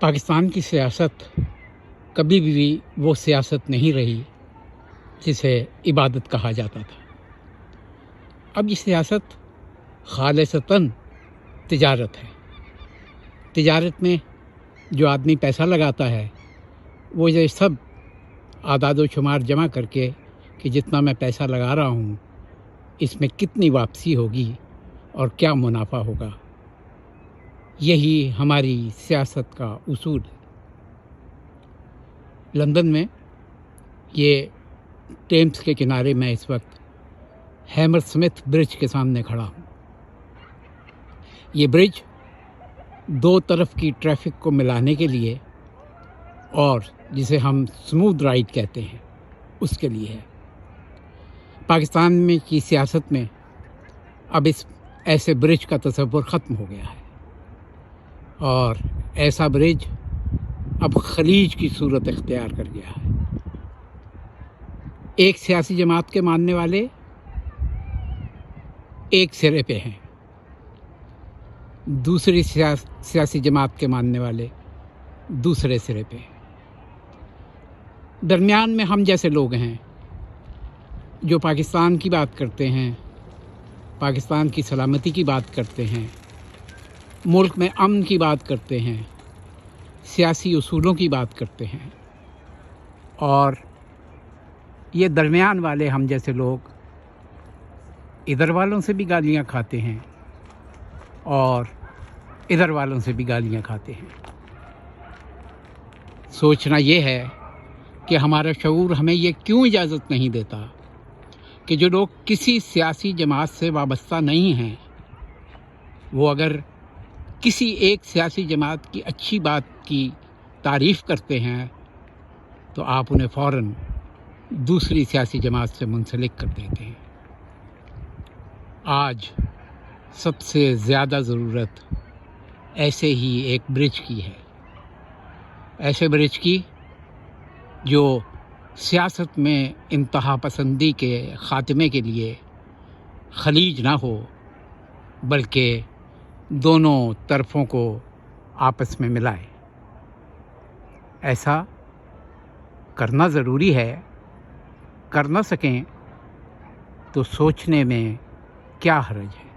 پاکستان کی سیاست کبھی بھی وہ سیاست نہیں رہی جسے عبادت کہا جاتا تھا۔ اب یہ سیاست خالصتاً تجارت ہے۔ تجارت میں جو آدمی پیسہ لگاتا ہے وہ یہ سب اعداد و شمار جمع کر کے کہ جتنا میں پیسہ لگا رہا ہوں اس میں کتنی واپسی ہوگی اور کیا منافع ہوگا، یہی ہماری سیاست کا اصول ہے۔ لندن میں یہ ٹیمز کے کنارے میں اس وقت ہیمر سمتھ برج کے سامنے کھڑا ہوں۔ یہ برج دو طرف کی ٹریفک کو ملانے کے لیے اور جسے ہم سموتھ رائڈ کہتے ہیں اس کے لیے ہے۔ پاکستان میں کی سیاست میں اب اس ایسے برج کا تصور ختم ہو گیا ہے اور ایسا برج اب خلیج کی صورت اختیار کر گیا ہے۔ ایک سیاسی جماعت کے ماننے والے ایک سرے پہ ہیں، دوسری سیاسی جماعت کے ماننے والے دوسرے سرے پہ ہیں۔ درمیان میں ہم جیسے لوگ ہیں جو پاکستان کی بات کرتے ہیں، پاکستان کی سلامتی کی بات کرتے ہیں، ملک میں امن کی بات کرتے ہیں، سیاسی اصولوں کی بات کرتے ہیں، اور یہ درمیان والے ہم جیسے لوگ ادھر والوں سے بھی گالیاں کھاتے ہیں اور ادھر والوں سے بھی گالیاں کھاتے ہیں۔ سوچنا یہ ہے کہ ہمارا شعور ہمیں یہ کیوں اجازت نہیں دیتا کہ جو لوگ کسی سیاسی جماعت سے وابستہ نہیں ہیں وہ اگر کسی ایک سیاسی جماعت کی اچھی بات کی تعریف کرتے ہیں تو آپ انہیں فوراً دوسری سیاسی جماعت سے منسلک کر دیتے ہیں۔ آج سب سے زیادہ ضرورت ایسے ہی ایک برج کی ہے، ایسے برج کی جو سیاست میں انتہا پسندی کے خاتمے کے لیے خلیج نہ ہو بلکہ دونوں طرفوں کو آپس میں ملائے۔ ایسا کرنا ضروری ہے، کر نہ سکیں تو سوچنے میں کیا حرج ہے۔